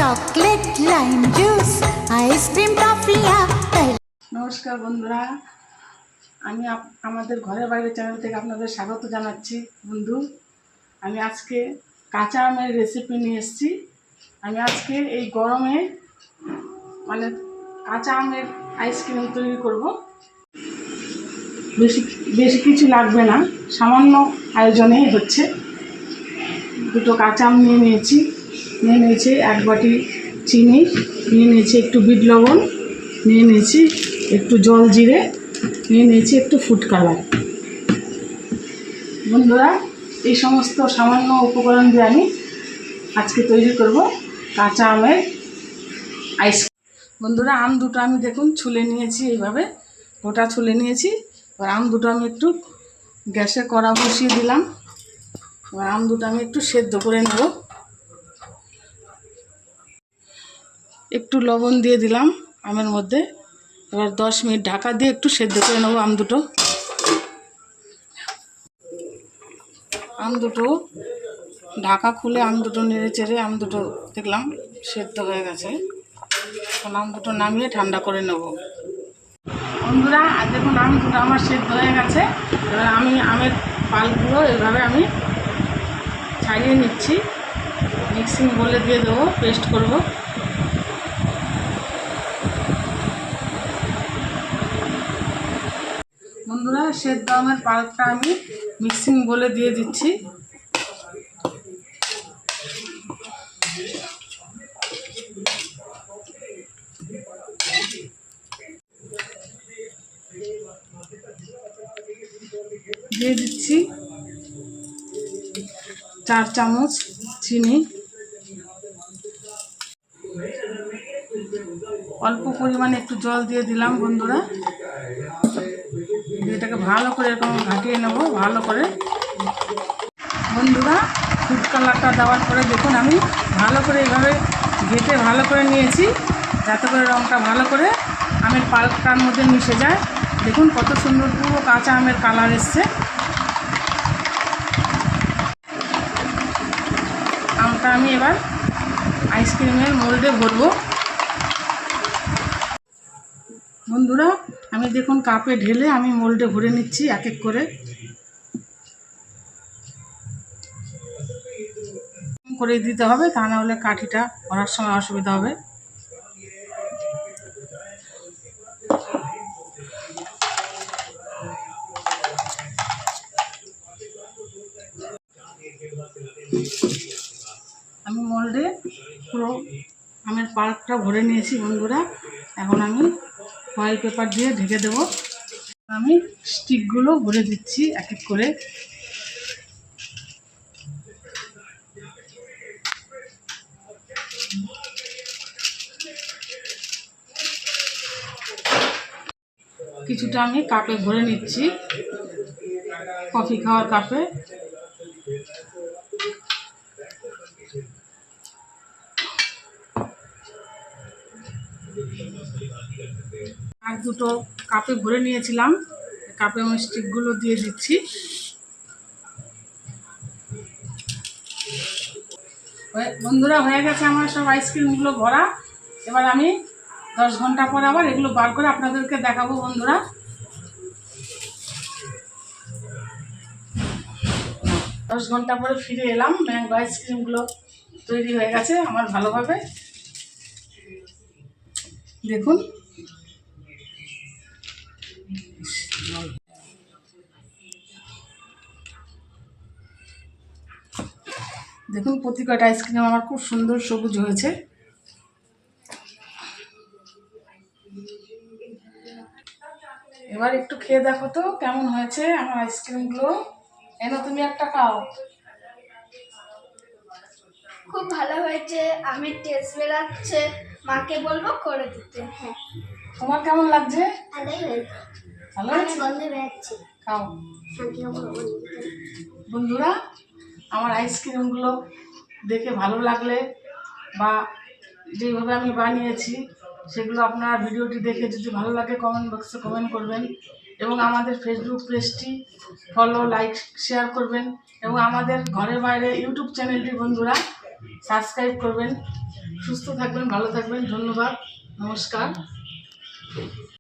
Chocolate lime juice ice cream টফিয়া। নমস্কার বন্ধুরা, আমি আমাদের ঘরের বাইরে চ্যানেল থেকে আপনাদের স্বাগত জানাচ্ছি। বন্ধু, আমি আজকে কাঁচা আমের রেসিপি নিয়ে এসেছি। আমি আজকে এই গরমে কাঁচা আমের আইসক্রিম তৈরি করব। বেশি কিছু লাগবে না, সামান্য আয়োজনেই হচ্ছে। দুটো কাঁচা আম নিয়ে নিয়েছি, এক বাটি চিনি, নিয়ে নিয়েছি একটু বিট লবণ, নিয়ে নিয়েছি একটু জল জিরে, নিয়ে নিয়েছি একটু ফুড কালার। বন্ধুরা, এই সমস্ত সামান্য উপকরণ দিয়ে আমি আজকে তৈরি করব কাঁচা আমের আইসক্রিম। বন্ধুরা, আম দুটো আমি দেখুন ছুলে নিয়েছি, এইভাবে গোটা ছুলে নিয়েছি। এবার আম দুটো আমি একটু গ্যাসে কড়া বসিয়ে দিলাম। এবার আম দুটো আমি একটু সেদ্ধ করে নেব। একটু লবণ দিয়ে দিলাম আমের মধ্যে। এবার 10 মিনিট ঢাকা দিয়ে একটু সেদ্ধ করে নেব আম দুটো। আম দুটো ঢাকা খুলে আম দুটো নেড়ে চেড়ে আম দুটো দেখলাম সেদ্ধ হয়ে গেছে। এখন আম দুটো নামিয়ে ঠান্ডা করে নেব। বন্ধুরা, দেখুন আম দুটো আমার সেদ্ধ হয়ে গেছে। এবার আমি আমের পালগুলো এভাবে আমি ছাড়িয়ে নিচ্ছি, মিক্সিং বলে দিয়ে দেবো, পেস্ট করব। বন্ধুরা, সেদ্ধ আমের পাল্পটা আমি মিক্সিং বলে দিয়ে দিচ্ছি। দিয়ে দিচ্ছি 4 চামচ চিনি, অল্প পরিমাণে একটু জল দিয়ে দিলাম। বন্ধুরা, এটাকে ভালো করে এরকম ঘাটিয়ে নেব ভালো করে। বন্ধুরা, ফুড কালারটা দেওয়ার পরে দেখুন আমি ভালো করে এইভাবে ঘেটে ভালো করে নিয়েছি, যাতে করে রঙটা ভালো করে আমের পাল্পটার মধ্যে মিশে যায়। দেখুন কত সুন্দর পুরো কাঁচা আমের কালার এসছে। আমটা আমি এবার আইসক্রিমের মোল্ডে ভরবো। বন্ধুরা, আমি দেখুন কাপে ঢেলে আমি মোল্ডে ভরে নিচ্ছি এক এক করে দিতে হবে, তা না হলে কাঠিটা ভরার সময় অসুবিধা হবে। আমি মোল্ডে পুরো আমের পাল্পটা ভরে নিয়েছি। বন্ধুরা, এখন আমি ফয়েল পেপার দিয়ে ঢেকে দেব। আমি স্টিকগুলো ভরে দিচ্ছি এক এক করে। কিছুটা আমি কাপে ভরে নিচ্ছি, কফি খাওয়ার কাপে। আর দুটো কাপে ভরে নিয়েছিলাম, কাপে আমি স্টিকগুলো দিয়ে দিচ্ছি। বন্ধুরা, হয়ে গেছে আমার সব আইসক্রিমগুলো ভরা। এবার আমি 10 ঘন্টা পরে আবার এগুলো বার করে আপনাদেরকে দেখাবো। বন্ধুরা, 10 ঘন্টা পরে ফিরে এলাম। ম্যাঙ্গো আইসক্রিমগুলো তৈরি হয়ে গেছে আমার ভালোভাবে। দেখুন দেখুন প্রতি কয়টা আইসক্রিম আমার খুব সুন্দর সবুজ হয়েছে। এবার একটু খেয়ে দেখো তো কেমন হয়েছে আমার আইসক্রিমগুলো। এনো, তুমি একটা খাও। খুব ভালো হয়েছে, আমের টেস্ট বেরাচ্ছে। মাকে বলবো করে দিতে। হ্যাঁ, তোমার কেমন লাগছে? ভালোই হয়েছে। ভালো হয়েছে? গন্ধে বেরাচ্ছে। খাও। বন্ধুরা, আমার আইসক্রিমগুলো দেখে ভালো লাগলে বা যেভাবে আমি বানিয়েছি সেগুলো আপনার ভিডিওটি দেখে যদি ভালো লাগে কমেন্ট বক্সে কমেন্ট করবেন, এবং আমাদের ফেসবুক পেজটি ফলো, লাইক, শেয়ার করবেন, এবং আমাদের ঘরে বাইরে ইউটিউব চ্যানেলটি বন্ধুরা সাবস্ক্রাইব করবেন। সুস্থ থাকবেন, ভালো থাকবেন। ধন্যবাদ, নমস্কার।